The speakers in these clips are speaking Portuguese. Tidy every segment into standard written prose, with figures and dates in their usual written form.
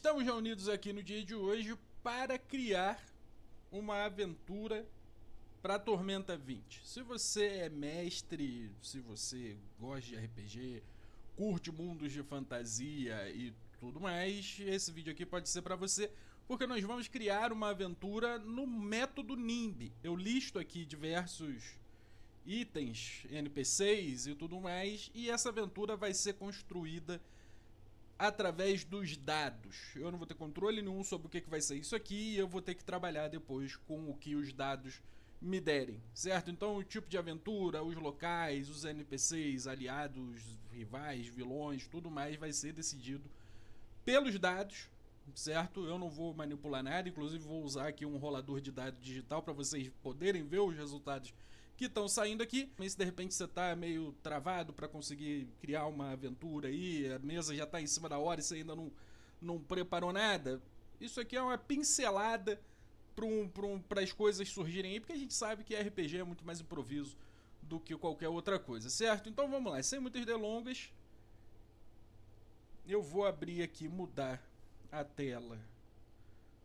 Estamos reunidos aqui no dia de hoje para criar uma aventura para Tormenta 20. Se você é mestre, se você gosta de RPG, curte mundos de fantasia e tudo mais, esse vídeo aqui pode ser para você, porque nós vamos criar uma aventura no método NIMB. Eu listo aqui diversos itens, NPCs e tudo mais, e essa aventura vai ser construída através dos dados. Eu não vou ter controle nenhum sobre o que vai ser isso aqui e eu vou ter que trabalhar depois com o que os dados me derem, certo? Então o tipo de aventura, os locais, os NPCs, aliados, rivais, vilões, tudo mais vai ser decidido pelos dados, certo? Eu não vou manipular nada, inclusive vou usar aqui um rolador de dados digital para vocês poderem ver os resultados que estão saindo aqui. Mas se de repente você está meio travado para conseguir criar uma aventura aí, a mesa já está em cima da hora e você ainda não preparou nada, isso aqui é uma pincelada para as coisas surgirem aí, porque a gente sabe que RPG é muito mais improviso do que qualquer outra coisa, certo? Então vamos lá, sem muitas delongas, eu vou abrir aqui, mudar a tela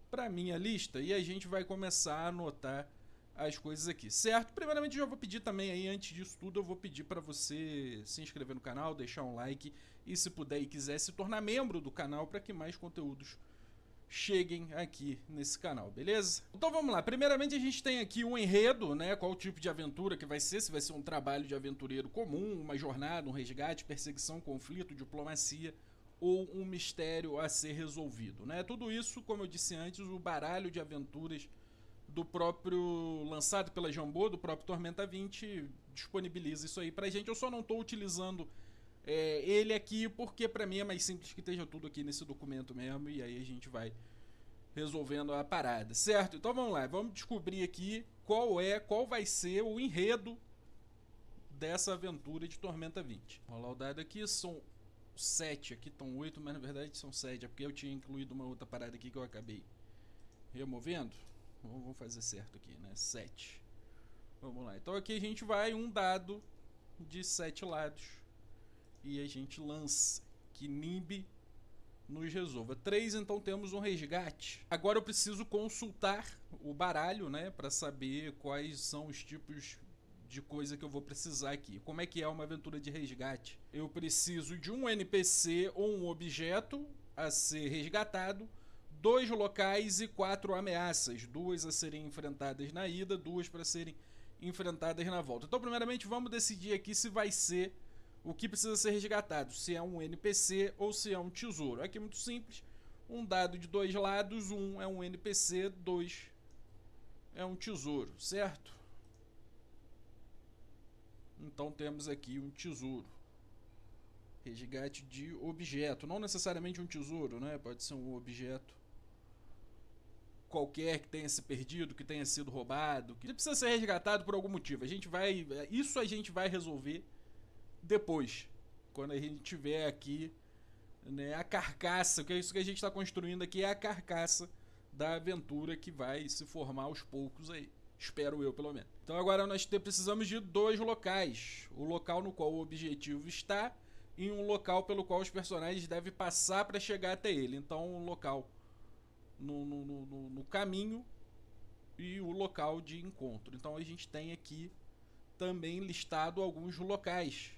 para minha lista e a gente vai começar a anotar as coisas aqui, certo? Primeiramente eu já vou pedir também aí, antes disso tudo, eu vou pedir para você se inscrever no canal, deixar um like e, se puder e quiser, se tornar membro do canal para que mais conteúdos cheguem aqui nesse canal, beleza? Então vamos lá, primeiramente a gente tem aqui um enredo, né? Qual o tipo de aventura que vai ser, se vai ser um trabalho de aventureiro comum, uma jornada, um resgate, perseguição, conflito, diplomacia ou um mistério a ser resolvido, né? Tudo isso, como eu disse antes, o baralho de aventuras do próprio, lançado pela Jambô, do próprio Tormenta 20, disponibiliza isso aí pra gente. Eu só não tô utilizando ele aqui porque pra mim é mais simples que esteja tudo aqui nesse documento mesmo, e aí a gente vai resolvendo a parada, certo? Então vamos lá, vamos descobrir aqui qual vai ser o enredo dessa aventura de Tormenta 20. Vou rolar o dado aqui, são 7, aqui estão 8, mas na verdade são 7, é porque eu tinha incluído uma outra parada aqui que eu acabei removendo. Vamos fazer certo aqui, né? 7. Vamos lá. Então aqui a gente vai um dado de 7 lados e a gente lança que NIMB nos resolva. 3, então temos um resgate. Agora eu preciso consultar o baralho, né? Para saber quais são os tipos de coisa que eu vou precisar aqui. Como é que é uma aventura de resgate? Eu preciso de um NPC ou um objeto a ser resgatado, 2 locais e 4 ameaças, 2 a serem enfrentadas na ida, 2 para serem enfrentadas na volta. Então primeiramente vamos decidir aqui se vai ser o que precisa ser resgatado, se é um NPC ou se é um tesouro. Aqui é muito simples, um dado de 2 lados, 1 é um NPC, 2 é um tesouro, certo? Então temos aqui um tesouro. Resgate de objeto, não necessariamente um tesouro, né? Pode ser um objeto qualquer que tenha se perdido, que tenha sido roubado, que precisa ser resgatado por algum motivo. Isso a gente vai resolver depois, quando a gente tiver aqui, né, a carcaça, que é isso que a gente está construindo aqui, é a carcaça da aventura que vai se formar aos poucos aí. Espero eu, pelo menos. Então agora nós precisamos de 2 locais. O local no qual o objetivo está e um local pelo qual os personagens devem passar para chegar até ele. Então um local no caminho e o local de encontro. Então a gente tem aqui também listado alguns locais,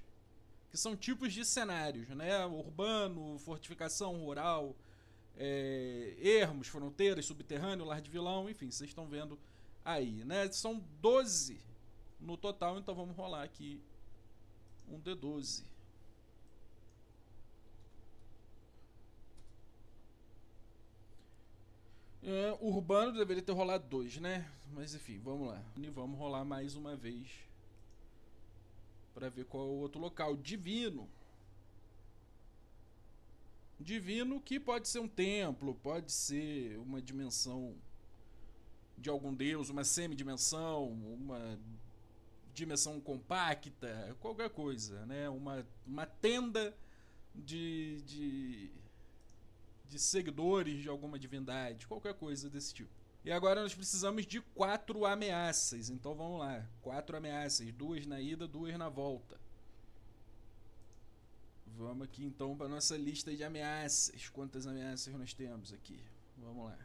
que são tipos de cenários, né? Urbano, fortificação rural, ermos, fronteiras, subterrâneo, lar de vilão, enfim, vocês estão vendo aí, né? São 12 no total, então vamos rolar aqui um D12. Urbano deveria ter rolado 2, né? Mas enfim, vamos lá. E vamos rolar mais uma vez para ver qual é o outro local. Divino. Divino, que pode ser um templo, pode ser uma dimensão de algum deus, uma semidimensão, uma dimensão compacta, qualquer coisa, né? Uma tenda de seguidores de alguma divindade, qualquer coisa desse tipo. E agora nós precisamos de 4 ameaças, então vamos lá, 4 ameaças, 2 na ida, 2 na volta. Vamos aqui então para nossa lista de ameaças. Quantas ameaças nós temos aqui? Vamos lá.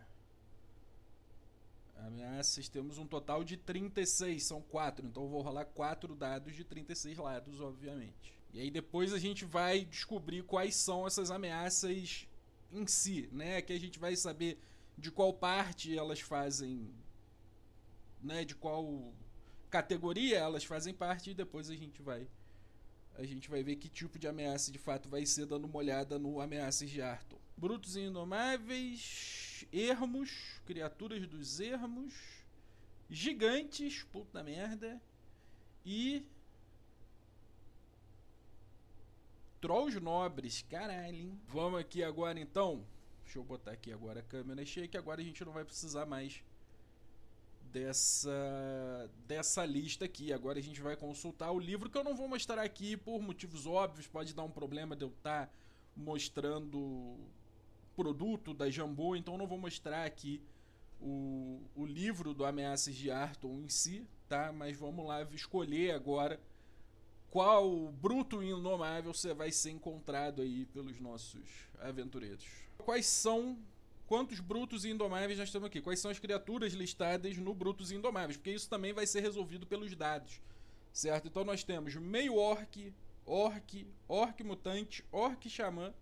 Ameaças, temos um total de 36, são 4. Então eu vou rolar 4 dados de 36 lados, obviamente. E aí depois a gente vai descobrir quais são essas ameaças em si, né? Que a gente vai saber de qual parte elas fazem, né? De qual categoria elas fazem parte, e depois a gente vai ver que tipo de ameaça de fato vai ser, dando uma olhada no Ameaças de Arton. Brutos e Indomáveis, ermos, criaturas dos ermos, gigantes, puta merda, e trolls nobres, caralho, hein? Vamos aqui agora então, deixa eu botar aqui agora a câmera cheia, que agora a gente não vai precisar mais dessa lista aqui. Agora a gente vai consultar o livro, que eu não vou mostrar aqui por motivos óbvios. Pode dar um problema de eu estar mostrando o produto da Jambô, então eu não vou mostrar aqui o livro do Ameaças de Arton em si, tá? Mas vamos lá escolher agora qual bruto e indomável você vai ser encontrado aí pelos nossos aventureiros. Quantos brutos e indomáveis nós temos aqui? Quais são as criaturas listadas no brutos e indomáveis? Porque isso também vai ser resolvido pelos dados, certo? Então nós temos meio orc, orc mutante, orc xamã,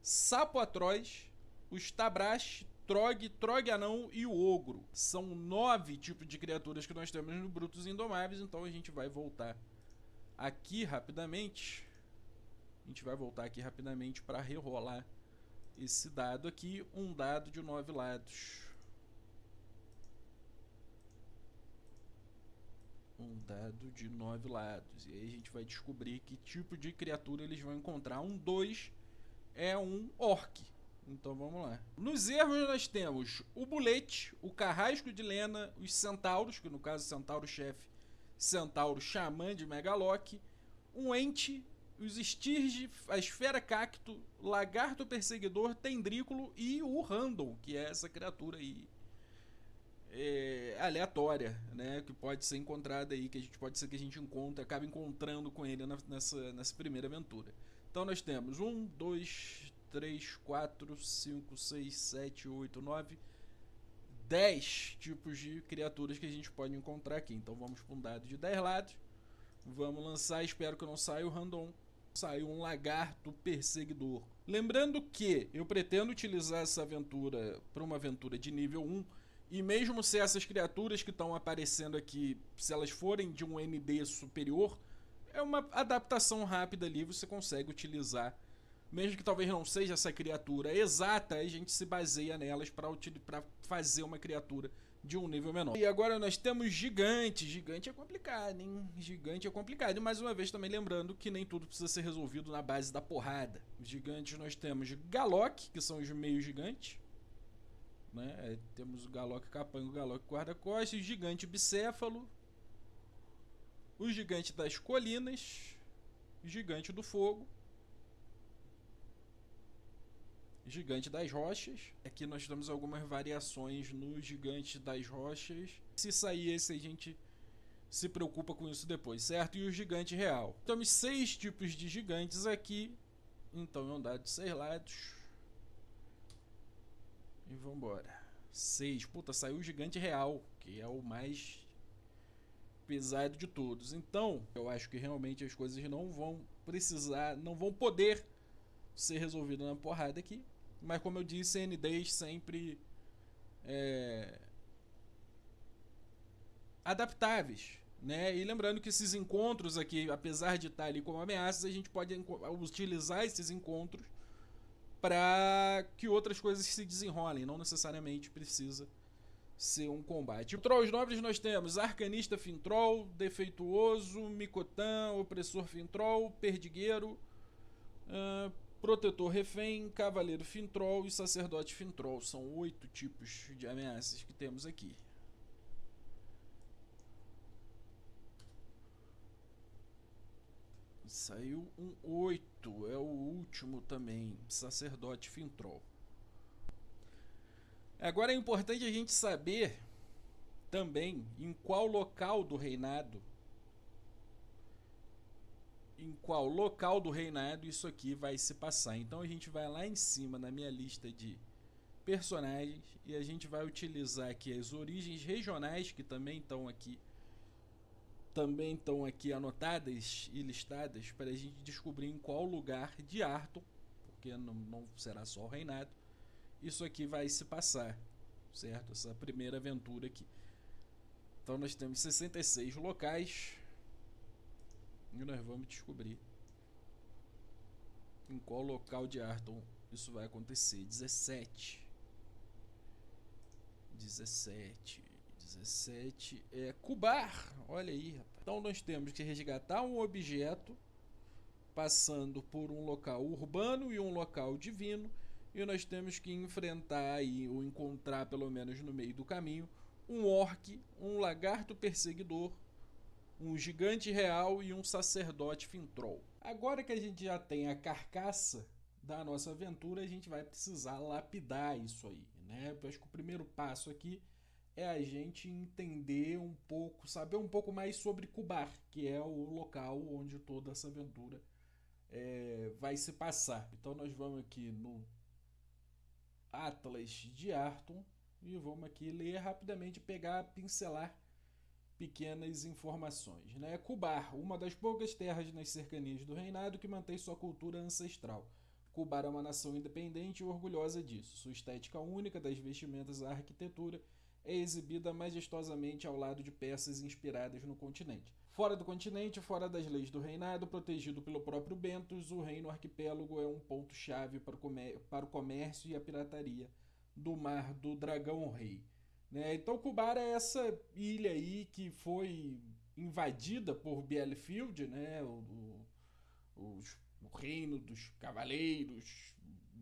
sapo atroz, os tabrash, trog anão e o ogro. São 9 tipos de criaturas que nós temos no brutos e indomáveis. Então a gente vai voltar aqui rapidamente. Para rerolar esse dado aqui, um dado de 9 lados. Um dado de 9 lados. E aí a gente vai descobrir que tipo de criatura eles vão encontrar. Um 2 é um orc. Então vamos lá. Nos erros nós temos o bulete, o carrasco de lena, os centauros, que no caso centauro chefe, centauro xamã de Megalock, um ente, os Stirge, a esfera cacto, lagarto perseguidor, tendrículo e o random, que é essa criatura aí aleatória, né, que pode ser encontrada aí, pode ser que a gente acabe encontrando com ele nessa primeira aventura. Então nós temos 1, 2, 3, 4, 5, 6, 7, 8, 9, 10 tipos de criaturas que a gente pode encontrar aqui. Então vamos para um dado de 10 lados. Vamos lançar, espero que não saia o random. Saiu um lagarto perseguidor. Lembrando que eu pretendo utilizar essa aventura para uma aventura de nível 1. E mesmo se essas criaturas que estão aparecendo aqui, se elas forem de um ND superior, é uma adaptação rápida ali, você consegue utilizar. Mesmo que talvez não seja essa criatura exata, a gente se baseia nelas para fazer uma criatura de um nível menor. E agora nós temos gigante. Gigante é complicado, hein? Gigante é complicado. E mais uma vez também lembrando que nem tudo precisa ser resolvido na base da porrada. Os gigantes nós temos Galok, que são os meios gigantes, né? Temos o Galok capango, o Galok guarda-costas, o gigante bicéfalo, o gigante das colinas, o gigante do fogo, gigante das rochas. Aqui nós temos algumas variações no gigante das rochas. Se sair esse, a gente se preocupa com isso depois, certo? E o gigante real. Temos 6 tipos de gigantes aqui. Então é um dado de 6 lados. E vambora. 6. Puta, saiu o gigante real, que é o mais pesado de todos. Então, eu acho que realmente as coisas não vão poder ser resolvidas na porrada aqui. Mas como eu disse, NDs sempre adaptáveis, né? E lembrando que esses encontros aqui, apesar de estar ali como ameaças, a gente pode utilizar esses encontros para que outras coisas se desenrolem. Não necessariamente precisa ser um combate. Trolls nobres nós temos Arcanista Fintroll, Defeituoso, Micotan, Opressor Fintroll, Perdigueiro, Protetor Refém, Cavaleiro Fintroll e Sacerdote Fintroll. São 8 tipos de ameaças que temos aqui. Saiu um 8, é o último também, Sacerdote Fintroll. Agora é importante a gente saber também em qual local do reinado em qual local do reinado isso aqui vai se passar. Então a gente vai lá em cima na minha lista de personagens e a gente vai utilizar aqui as origens regionais que também estão aqui anotadas e listadas para a gente descobrir em qual lugar de Arthur, porque não será só o reinado, isso aqui vai se passar, certo? Essa primeira aventura aqui. Então nós temos 66 locais e nós vamos descobrir em qual local de Arthur isso vai acontecer. 17 é Kubar. Olha aí, rapaz. Então nós temos que resgatar um objeto passando por um local urbano e um local divino, e nós temos que enfrentar aí, ou encontrar pelo menos no meio do caminho, um orc, um lagarto perseguidor, um gigante real e um sacerdote fintroll. Agora que a gente já tem a carcaça da nossa aventura, a gente vai precisar lapidar isso aí, né? Eu acho que o primeiro passo aqui é a gente entender um pouco, saber um pouco mais sobre Kubar, que é o local onde toda essa aventura vai se passar. Então nós vamos aqui no Atlas de Arton e vamos aqui ler rapidamente, pegar, pincelar pequenas informações, né? Kubar, uma das poucas terras nas cercanias do reinado que mantém sua cultura ancestral. Kubar é uma nação independente e orgulhosa disso. Sua estética única, das vestimentas à arquitetura, é exibida majestosamente ao lado de peças inspiradas no continente. Fora do continente, fora das leis do reinado, protegido pelo próprio Bentos, o reino arquipélago é um ponto-chave para o comércio e a pirataria do Mar do Dragão Rei. Né? Então Kubar é essa ilha aí que foi invadida por Bielefeld, né? O reino dos cavaleiros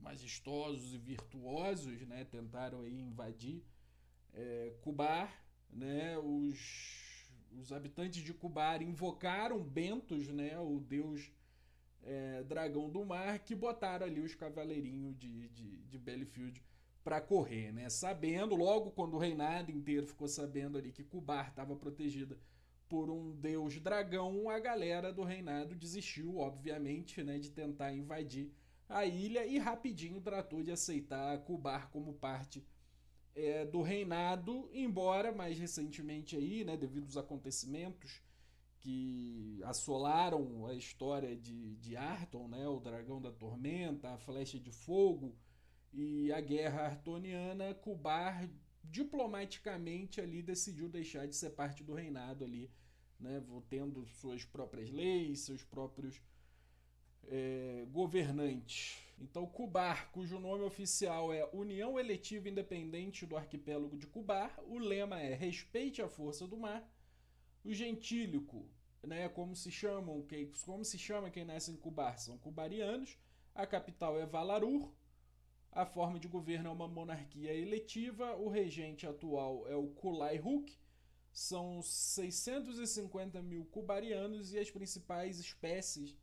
majestosos e virtuosos, né? Tentaram aí invadir Kubar, né? Os habitantes de Kubar invocaram Bentos, né? O deus dragão do mar, que botaram ali os cavaleirinhos de Bielefeld para correr, né? Sabendo, logo quando o reinado inteiro ficou sabendo ali que Kubar estava protegida por um deus dragão, a galera do reinado desistiu, obviamente, né, de tentar invadir a ilha e rapidinho tratou de aceitar Kubar como parte do reinado, embora mais recentemente aí, né, devido aos acontecimentos que assolaram a história de Arton, né, o dragão da tormenta, a flecha de fogo e a guerra artoniana, Kubar diplomaticamente ali decidiu deixar de ser parte do reinado ali, né, tendo suas próprias leis, seus próprios governantes. Então Kubar, cujo nome oficial é União Eletiva Independente do Arquipélago de Kubar, o lema é respeite a força do mar. O gentílico, né, como se chama quem nasce em Kubar, são kubarianos. A capital é Valarur. A forma de governo é uma monarquia eletiva. O regente atual é o Kulai Huk. São 650 mil kubarianos e as principais espécies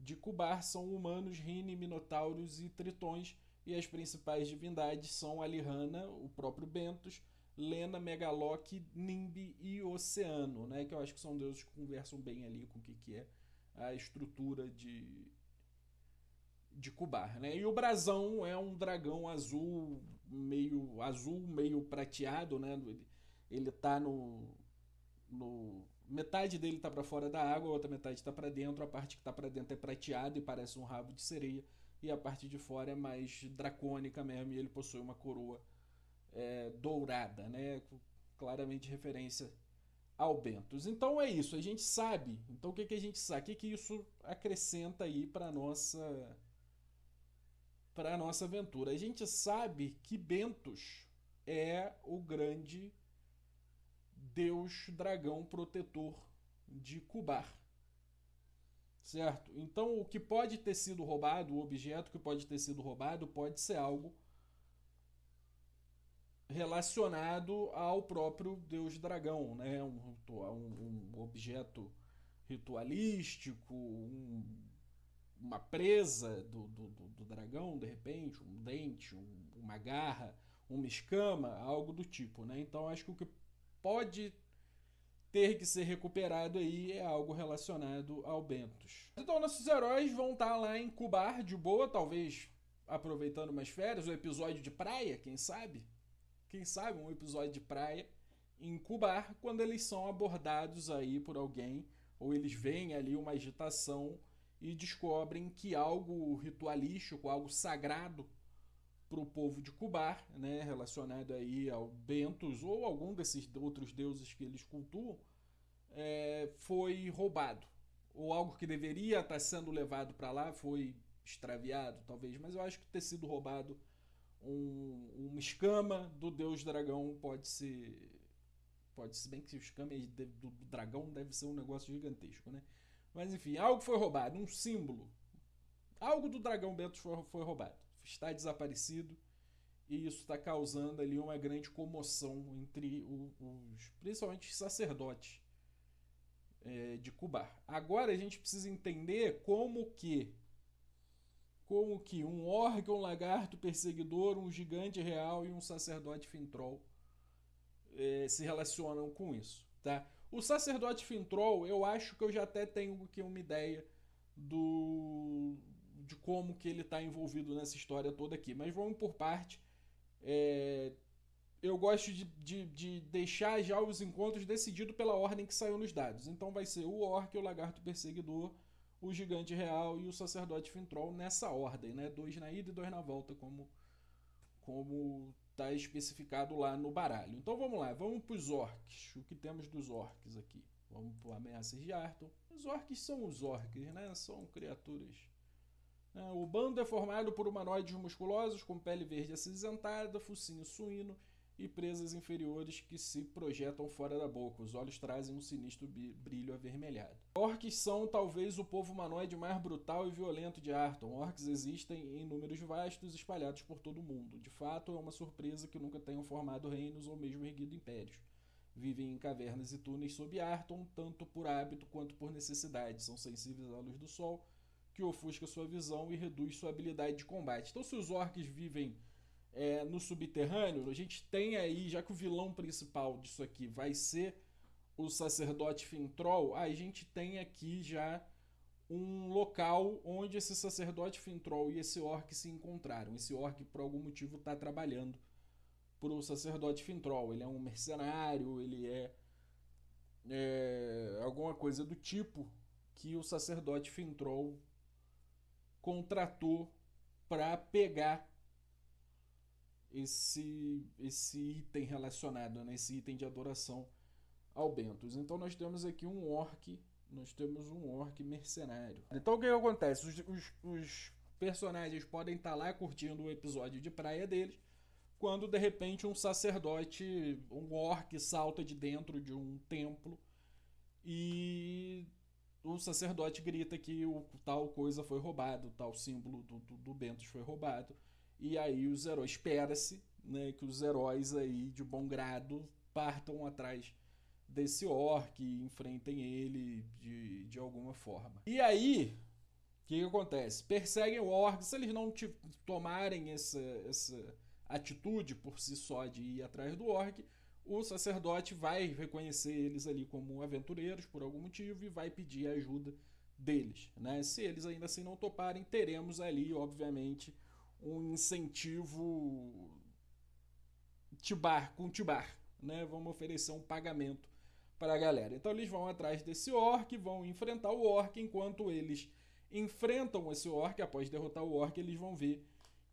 de Kubar são humanos, Rini, minotauros e tritões. E as principais divindades são Alihanna, o próprio Bentos, Lena, Megaloc, Nimbi e Oceano, né? Que eu acho que são deuses que conversam bem ali com o que é a estrutura de Kubar, né? E o brasão é um dragão azul, meio prateado, né? Ele tá metade dele tá para fora da água, a outra metade tá para dentro. A parte que tá para dentro é prateada e parece um rabo de sereia, e a parte de fora é mais dracônica mesmo, e ele possui uma coroa dourada, né? Claramente referência ao Bentos. Então é isso, a gente sabe. Então o que a gente sabe? O que isso acrescenta aí para nossa aventura? A gente sabe que Bentos é o grande deus dragão protetor de Kubar, certo? Então o que pode ter sido roubado, o objeto que pode ter sido roubado, pode ser algo relacionado ao próprio deus dragão, né? Um objeto ritualístico, uma presa do dragão, de repente, um dente, uma garra, uma escama, algo do tipo, né? Então acho que o que pode ter que ser recuperado aí é algo relacionado ao Bentos. Então nossos heróis vão estar lá em Kubar de boa, talvez aproveitando umas férias, um episódio de praia, quem sabe? Quem sabe um episódio de praia em Kubar, quando eles são abordados aí por alguém, ou eles veem ali uma agitação e descobrem que algo ritualístico, algo sagrado para o povo de Kubar, né, relacionado aí ao Bentos ou algum desses outros deuses que eles cultuam, foi roubado. Ou algo que deveria estar sendo levado para lá foi extraviado, talvez. Mas eu acho que ter sido roubado uma escama do deus dragão pode ser. Pode ser bem que o escama do dragão deve ser um negócio gigantesco, né? Mas enfim, algo foi roubado, um símbolo. Algo do dragão Bentos foi roubado. Está desaparecido. E isso está causando ali uma grande comoção entre os principalmente sacerdotes de Kubar. Agora a gente precisa entender como que um orc, um lagarto perseguidor, um gigante real e um sacerdote Fintroll se relacionam com isso, tá? O sacerdote Fintroll, eu acho que eu já até tenho aqui uma ideia de como que ele está envolvido nessa história toda aqui, mas vamos por parte. Eu gosto de deixar já os encontros decididos pela ordem que saiu nos dados. Então vai ser o orc, o lagarto perseguidor, o gigante real e o sacerdote Fintroll nessa ordem, né? 2 na ida e 2 na volta, como está especificado lá no baralho. Então vamos lá, vamos para os orcs. O que temos dos orcs aqui? Vamos para ameaças de Arthur. Os orcs são os orcs, né? São criaturas. O bando é formado por humanoides musculosos com pele verde acinzentada, focinho suíno e presas inferiores que se projetam fora da boca. Os olhos trazem um sinistro brilho avermelhado. Orcs são talvez o povo humanoide mais brutal e violento de Arton. Orcs existem em números vastos espalhados por todo o mundo. De fato, é uma surpresa que nunca tenham formado reinos ou mesmo erguido impérios. Vivem em cavernas e túneis sob Arton, tanto por hábito quanto por necessidade. São sensíveis à luz do sol, que ofusca sua visão e reduz sua habilidade de combate. Então, se os orcs vivem no subterrâneo, a gente tem aí, já que o vilão principal disso aqui vai ser o sacerdote Fintroll, a gente tem aqui já um local onde esse sacerdote Fintroll e esse orc se encontraram. Esse orc, por algum motivo, está trabalhando para o sacerdote Fintroll. Ele é um mercenário, ele é alguma coisa do tipo que o sacerdote Fintroll contratou para pegar esse item relacionado, né? Esse item de adoração ao Bentos. Então nós temos aqui um orc mercenário. Então o que acontece? Os personagens podem estar lá curtindo o episódio de praia deles, quando de repente um sacerdote, um orc, salta de dentro de um templo e o sacerdote grita que o tal coisa foi roubado, o tal símbolo do Bentos foi roubado. E aí os heróis, espera-se, né, que os heróis aí de bom grado partam atrás desse orc e enfrentem ele de alguma forma. E aí, o que acontece? Perseguem o orc. Se eles não tomarem essa atitude por si só de ir atrás do orc, o sacerdote vai reconhecer eles ali como aventureiros por algum motivo e vai pedir a ajuda deles, né? Se eles ainda assim não toparem, teremos ali, obviamente, um incentivo com tibar, né? Vamos oferecer um pagamento para a galera. Então eles vão atrás desse orc, vão enfrentar o orc. Enquanto eles enfrentam esse orc, após derrotar o orc, eles vão ver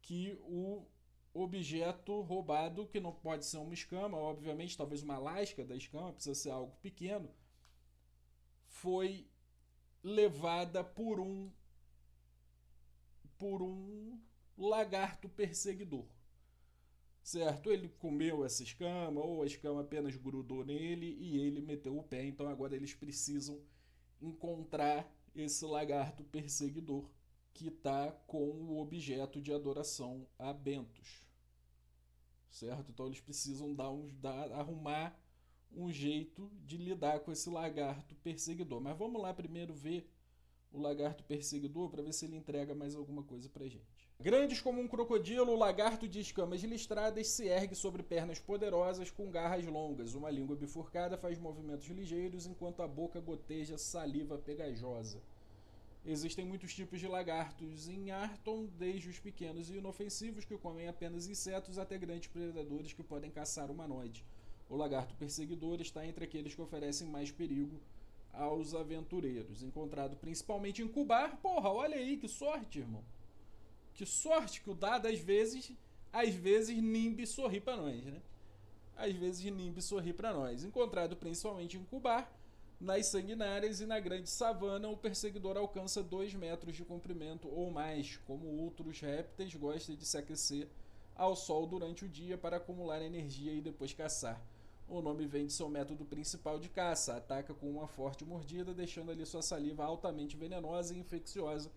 que o objeto roubado, que não pode ser uma escama, obviamente, talvez uma lasca da escama, precisa ser algo pequeno, foi levada por um lagarto perseguidor, certo? Ele comeu essa escama, ou a escama apenas grudou nele e ele meteu o pé. Então agora eles precisam encontrar esse lagarto perseguidor que está com o objeto de adoração a Bentos, certo? Então eles precisam arrumar um jeito de lidar com esse lagarto perseguidor. Mas vamos lá primeiro ver o lagarto perseguidor para ver se ele entrega mais alguma coisa pra gente. Grandes como um crocodilo, o lagarto de escamas listradas se ergue sobre pernas poderosas com garras longas. Uma língua bifurcada faz movimentos ligeiros enquanto a boca goteja saliva pegajosa. Existem muitos tipos de lagartos em Arton, desde os pequenos e inofensivos que comem apenas insetos até grandes predadores que podem caçar humanoides. O lagarto perseguidor está entre aqueles que oferecem mais perigo aos aventureiros. Encontrado principalmente em Kubar. Porra, olha aí, que sorte, irmão. Que sorte que o dado, às vezes Nimbi sorri pra nós, né? Às vezes Nimbi sorri pra nós. Encontrado principalmente em Kubar, nas sanguinárias e na grande savana, o perseguidor alcança 2 metros de comprimento ou mais. Como outros répteis, gosta de se aquecer ao sol durante o dia para acumular energia e depois caçar. O nome vem de seu método principal de caça. Ataca com uma forte mordida, deixando ali sua saliva altamente venenosa e infecciosa,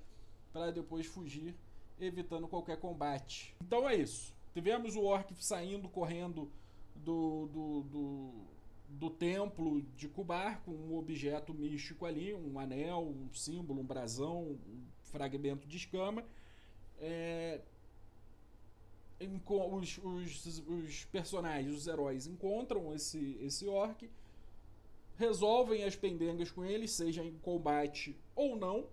para depois fugir, evitando qualquer combate. Então é isso. Tivemos o orc saindo, correndo do templo de Kubar com um objeto místico ali, um anel, um símbolo, um brasão, um fragmento de escama. Os personagens, os heróis, encontram esse orc, resolvem as pendengas com ele, seja em combate ou não,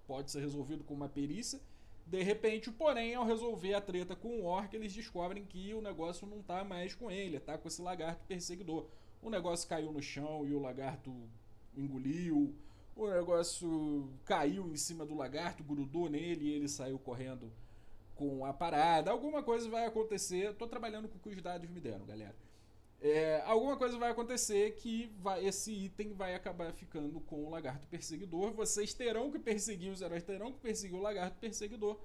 pode ser resolvido com uma perícia. De repente, porém, ao resolver a treta com o orc, eles descobrem que o negócio não tá mais com ele, tá com esse lagarto perseguidor. O negócio caiu no chão e o lagarto engoliu. O negócio caiu em cima do lagarto, grudou nele e ele saiu correndo com a parada. Alguma coisa vai acontecer. Tô trabalhando com o que os dados me deram, galera. Alguma coisa vai acontecer que esse item vai acabar ficando com o lagarto perseguidor. Vocês terão que perseguir, os heróis terão que perseguir o lagarto perseguidor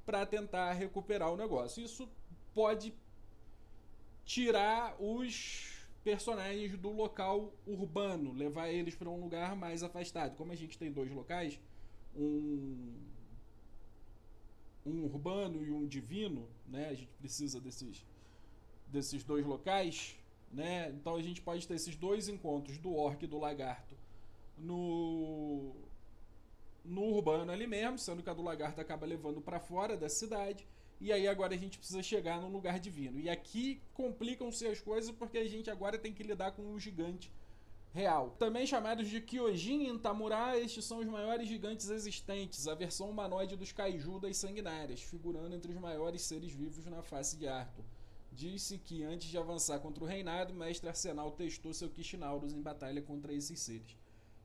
para tentar recuperar o negócio. Isso pode tirar os personagens do local urbano, levar eles para um lugar mais afastado. Como a gente tem 2 locais, um urbano e um divino, né? A gente precisa desses 2 locais, né? Então a gente pode ter esses 2 encontros do orc e do lagarto no urbano ali mesmo, sendo que a do lagarto acaba levando para fora da cidade. E aí agora a gente precisa chegar num lugar divino. E aqui complicam-se as coisas porque a gente agora tem que lidar com o gigante real. Também chamados de Kyojin e Intamura, estes são os maiores gigantes existentes, a versão humanoide dos Kaiju das sanguinárias, figurando entre os maiores seres vivos na face de Arthur. Disse que antes de avançar contra o reinado, Mestre Arsenal testou seu Kishinauros em batalha contra esses seres.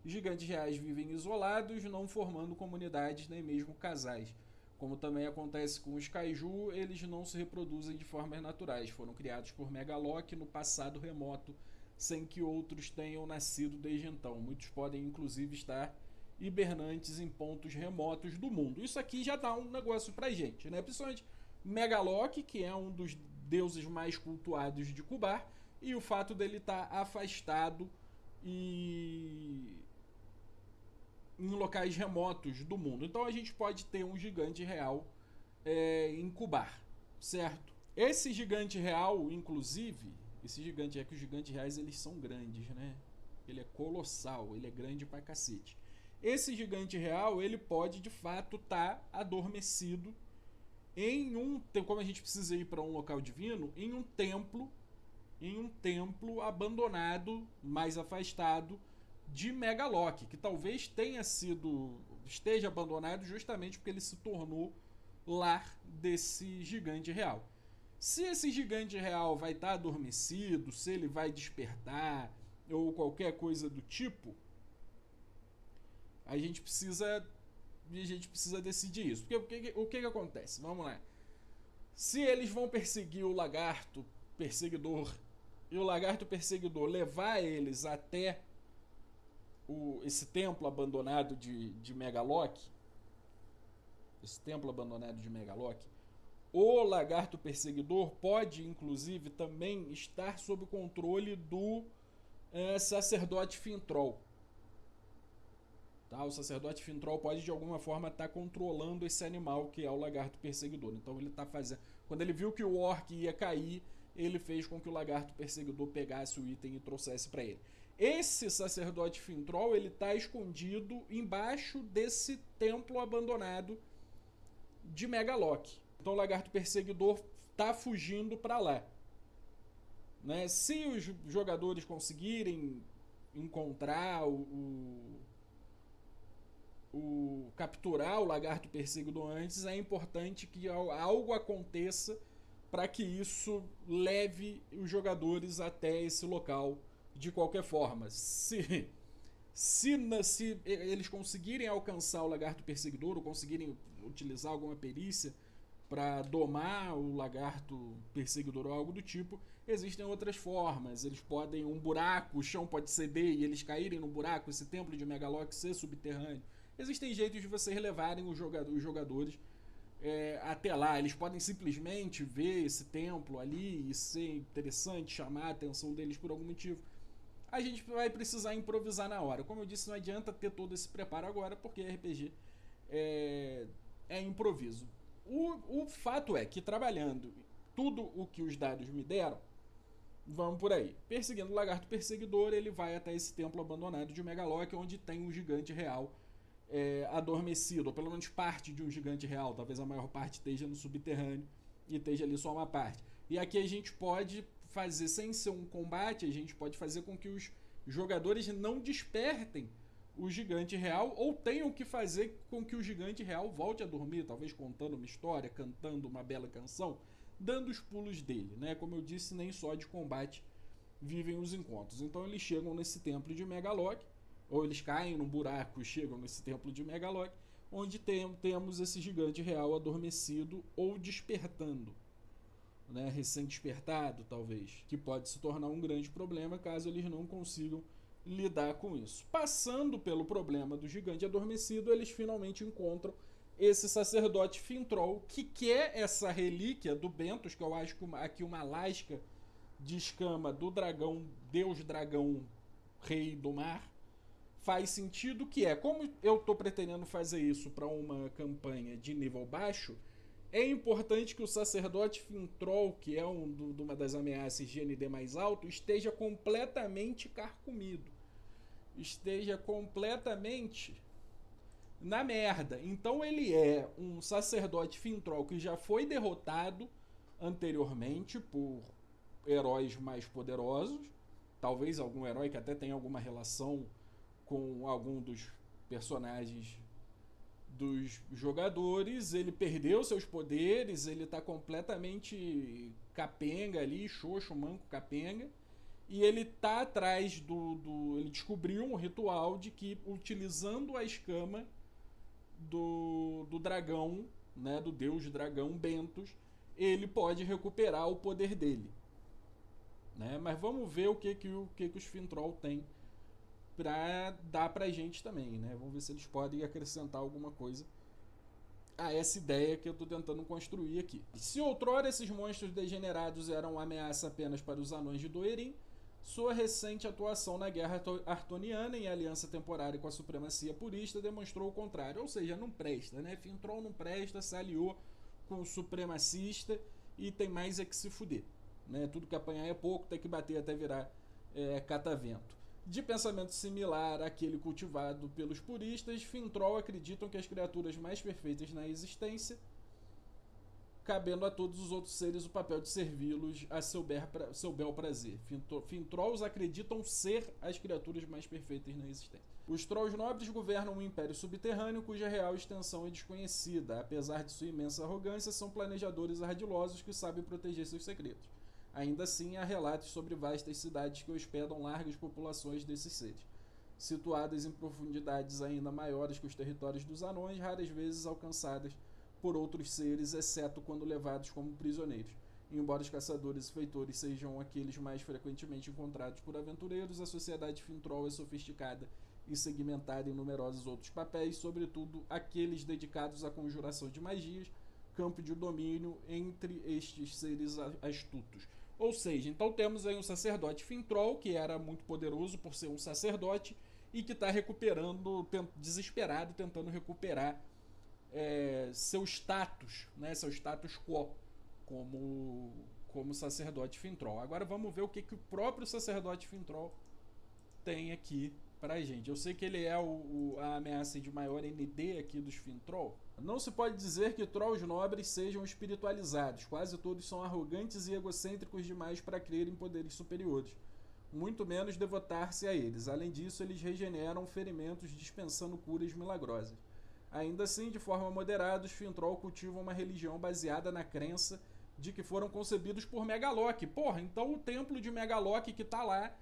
Os gigantes reais vivem isolados, não formando comunidades nem mesmo casais. Como também acontece com os Kaiju, eles não se reproduzem de formas naturais. Foram criados por Megalock no passado remoto, sem que outros tenham nascido desde então. Muitos podem inclusive estar hibernantes em pontos remotos do mundo. Isso aqui já dá um negócio pra gente, né? Principalmente Megalock, que é um dos deuses mais cultuados de Kubar, e o fato dele estar afastado e em locais remotos do mundo. Então a gente pode ter um gigante real em Kubar, certo? Esse gigante real, inclusive, que os gigantes reais eles são grandes, né? Ele é colossal, ele é grande pra cacete. Esse gigante real, ele pode de fato estar adormecido em como a gente precisa ir para um local divino, em um templo abandonado, mais afastado de Megalock, que talvez esteja abandonado justamente porque ele se tornou lar desse gigante real. Se esse gigante real vai estar adormecido, se ele vai despertar ou qualquer coisa do tipo, a gente precisa decidir isso. Porque o que acontece? Vamos lá. Se eles vão perseguir o lagarto perseguidor e o lagarto perseguidor levar eles até esse templo abandonado de Megalock, o lagarto perseguidor pode, inclusive, também estar sob o controle do sacerdote Fintroll. Tá? O sacerdote Fintroll pode, de alguma forma, estar controlando esse animal que é o lagarto perseguidor. Então ele está fazendo... Quando ele viu que o orc ia cair, ele fez com que o lagarto perseguidor pegasse o item e trouxesse para ele. Esse sacerdote Fintroll, ele está escondido embaixo desse templo abandonado de Megalock. Então o lagarto perseguidor tá fugindo para lá. Né? Se os jogadores conseguirem encontrar capturar o lagarto perseguidor antes, é importante que algo aconteça para que isso leve os jogadores até esse local de qualquer forma. Se eles conseguirem alcançar o lagarto perseguidor ou conseguirem utilizar alguma perícia para domar o lagarto perseguidor ou algo do tipo, existem outras formas. Eles podem, um buraco, o chão pode ceder e eles caírem no buraco, esse templo de Megaloc ser subterrâneo. Existem jeitos de vocês levarem os jogadores até lá. Eles podem simplesmente ver esse templo ali e ser interessante, chamar a atenção deles por algum motivo. A gente vai precisar improvisar na hora. Como eu disse, não adianta ter todo esse preparo agora, porque RPG é improviso. O fato é que, trabalhando tudo o que os dados me deram, vamos por aí. Perseguindo o lagarto perseguidor, ele vai até esse templo abandonado de Megaloc, onde tem um gigante real adormecido, ou pelo menos parte de um gigante real. Talvez a maior parte esteja no subterrâneo e esteja ali só uma parte. E aqui a gente pode fazer, sem ser um combate, a gente pode fazer com que os jogadores não despertem o gigante real, ou tenham que fazer com que o gigante real volte a dormir, talvez contando uma história, cantando uma bela canção, dando os pulos dele, né? Como eu disse, nem só de combate vivem os encontros. Então eles chegam nesse templo de Megaloc, ou eles caem num buraco e chegam nesse templo de Megaloc, onde temos esse gigante real adormecido ou despertando, né? Recém-despertado, talvez, que pode se tornar um grande problema caso eles não consigam lidar com isso. Passando pelo problema do gigante adormecido, eles finalmente encontram esse sacerdote Fintroll, que quer essa relíquia do Bentos, que eu acho que aqui uma lasca de escama do dragão, deus dragão, rei do mar. Faz sentido que como eu estou pretendendo fazer isso para uma campanha de nível baixo, é importante que o sacerdote Fintroll, que é uma das ameaças de ND mais alto, esteja completamente carcomido. Esteja completamente na merda. Então ele é um sacerdote Fintroll que já foi derrotado anteriormente por heróis mais poderosos. Talvez algum herói que até tenha alguma relação com algum dos personagens dos jogadores. Ele perdeu seus poderes, ele tá completamente capenga ali, xoxo, manco, capenga. E ele tá atrás ele descobriu um ritual de que, utilizando a escama do dragão, né, do deus dragão Bentos, ele pode recuperar o poder dele, né? Mas vamos ver o que os Fintroll têm pra dar pra gente também, né? Vamos ver se eles podem acrescentar alguma coisa a essa ideia que eu tô tentando construir aqui. Se outrora esses monstros degenerados eram uma ameaça apenas para os anões de Doerin, sua recente atuação na Guerra Artoniana, em aliança temporária com a supremacia purista, demonstrou o contrário. Ou seja, não presta, né? Fintroll não presta, se aliou com o supremacista e tem mais que se fuder, né? Tudo que apanhar é pouco, tem que bater até virar catavento. De pensamento similar àquele cultivado pelos puristas, Fintroll acreditam que as criaturas mais perfeitas na existência, cabendo a todos os outros seres o papel de servi-los a seu bel prazer. Fintrolls acreditam ser as criaturas mais perfeitas na existência. Os Trolls nobres governam um império subterrâneo cuja real extensão é desconhecida. Apesar de sua imensa arrogância, são planejadores ardilosos que sabem proteger seus segredos. Ainda assim, há relatos sobre vastas cidades que hospedam largas populações desses seres, situadas em profundidades ainda maiores que os territórios dos anões, raras vezes alcançadas por outros seres, exceto quando levados como prisioneiros. Embora os caçadores e feitores sejam aqueles mais frequentemente encontrados por aventureiros, a sociedade Fintroll é sofisticada e segmentada em numerosos outros papéis, sobretudo aqueles dedicados à conjuração de magias, campo de domínio entre estes seres astutos. Ou seja, então temos aí um sacerdote Fintroll, que era muito poderoso por ser um sacerdote, e que está recuperando, desesperado, tentando recuperar seu status, né, seu status quo como sacerdote Fintroll. Agora vamos ver o que o próprio sacerdote Fintroll tem aqui pra gente. Eu sei que ele é a ameaça de maior ND aqui dos Fintroll, Não se pode dizer que trolls nobres sejam espiritualizados. Quase todos são arrogantes e egocêntricos demais para crer em poderes superiores. Muito menos devotar-se a eles. Além disso, eles regeneram ferimentos dispensando curas milagrosas. Ainda assim, de forma moderada, os Fintroll cultivam uma religião baseada na crença de que foram concebidos por Megalock. Porra, então o templo de Megalock que tá lá,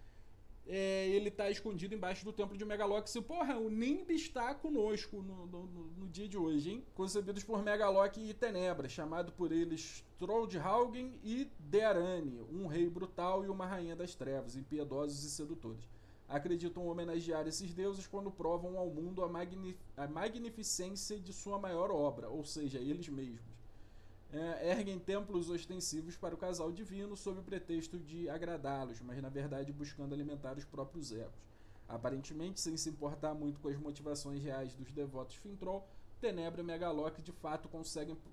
ele tá escondido embaixo do templo de Megalock. Se, porra, o Nimb está conosco no dia de hoje, hein? Concebidos por Megalock e Tenebra, chamado por eles Trollhaugen e Dearane, um rei brutal e uma rainha das trevas, impiedosos e sedutores. Acreditam homenagear esses deuses quando provam ao mundo a magnificência de sua maior obra, ou seja, eles mesmos. Erguem templos ostensivos para o casal divino sob o pretexto de agradá-los, mas na verdade buscando alimentar os próprios egos. Aparentemente, sem se importar muito com as motivações reais dos devotos Fintroll, Tenebra e Megalock de fato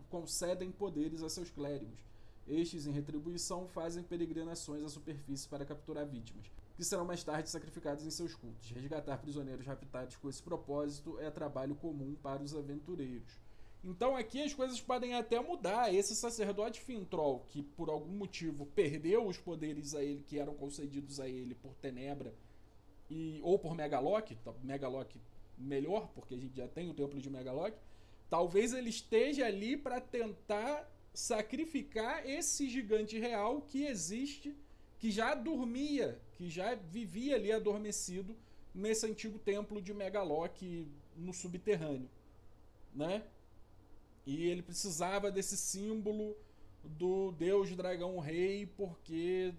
concedem poderes a seus clérigos. Estes, em retribuição, fazem peregrinações à superfície para capturar vítimas, que serão mais tarde sacrificadas em seus cultos. Resgatar prisioneiros raptados com esse propósito é trabalho comum para os aventureiros. Então aqui as coisas podem até mudar. Esse sacerdote Fintroll, que por algum motivo perdeu os poderes a ele que eram concedidos a ele por Tenebra ou por Megalock, Megalock melhor, porque a gente já tem o templo de Megalock, talvez ele esteja ali para tentar sacrificar esse gigante real que existe, que já dormia, que já vivia ali adormecido nesse antigo templo de Megalock no subterrâneo, né? E ele precisava desse símbolo do deus dragão rei, porque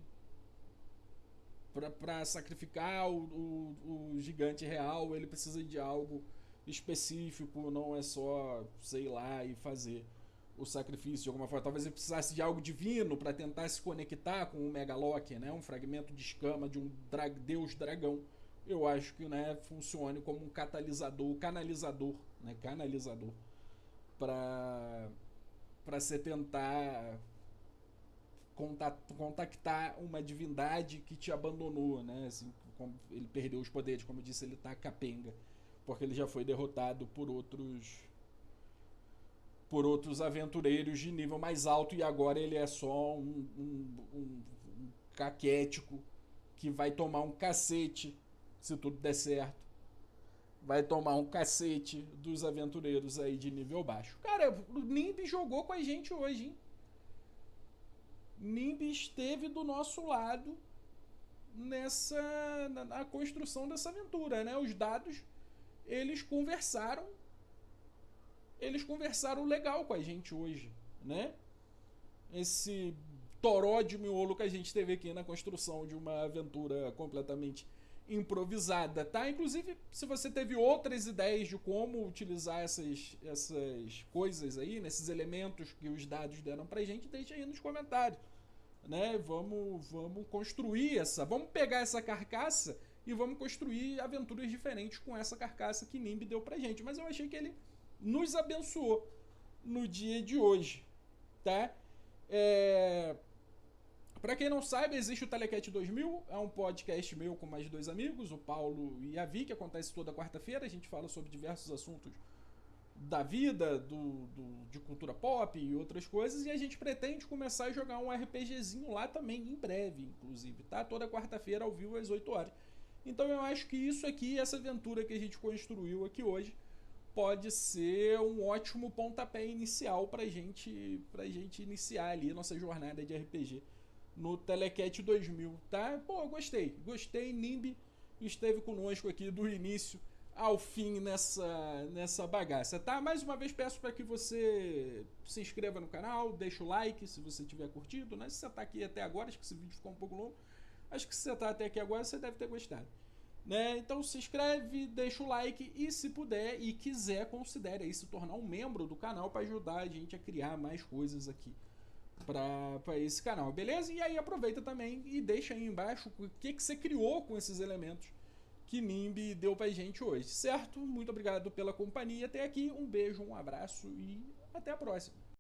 para sacrificar o gigante real ele precisa de algo específico, não é só, sei lá, e fazer o sacrifício de alguma forma. Talvez ele precisasse de algo divino para tentar se conectar com o Megalock, né? Um fragmento de escama de um deus dragão. Eu acho que, né, funcione como um canalizador, né? Canalizador para você tentar contactar uma divindade que te abandonou, né? Assim, ele perdeu os poderes, como eu disse, ele tá capenga, porque ele já foi derrotado por outros aventureiros de nível mais alto e agora ele é só um caquético que vai tomar um cacete se tudo der certo. Vai tomar um cacete dos aventureiros aí de nível baixo. Cara, o Nimb jogou com a gente hoje, hein? Nimb esteve do nosso lado na construção dessa aventura, né? Os dados, eles conversaram legal com a gente hoje, né? Esse toró de miolo que a gente teve aqui na construção de uma aventura completamente improvisada, tá? Inclusive, se você teve outras ideias de como utilizar essas coisas aí, nesses elementos que os dados deram pra gente, deixa aí nos comentários, né? Vamos construir vamos pegar essa carcaça e vamos construir aventuras diferentes com essa carcaça que Nimb deu pra gente. Mas eu achei que ele nos abençoou no dia de hoje, tá? Pra quem não sabe, existe o Telecat 2000, é um podcast meu com mais 2 amigos, o Paulo e a Vi, que acontece toda quarta-feira. A gente fala sobre diversos assuntos da vida, de cultura pop e outras coisas, e a gente pretende começar a jogar um RPGzinho lá também, em breve, inclusive, tá? Toda quarta-feira, ao vivo, às 8 horas. Então eu acho que isso aqui, essa aventura que a gente construiu aqui hoje, pode ser um ótimo pontapé inicial pra gente iniciar ali a nossa jornada de RPG no Telecat 2000, tá? Pô, gostei, Nimb esteve conosco aqui do início ao fim nessa bagaça, tá? Mais uma vez peço para que você se inscreva no canal, deixa o like se você tiver curtido, né? Se você tá aqui até agora, acho que esse vídeo ficou um pouco longo, acho que se você tá até aqui agora, você deve ter gostado, né? Então se inscreve, deixa o like e se puder e quiser, considere aí se tornar um membro do canal para ajudar a gente a criar mais coisas aqui para esse canal, beleza? E aí aproveita também e deixa aí embaixo o que você criou com esses elementos que Nimb deu pra gente hoje, certo? Muito obrigado pela companhia até aqui, um beijo, um abraço e até a próxima.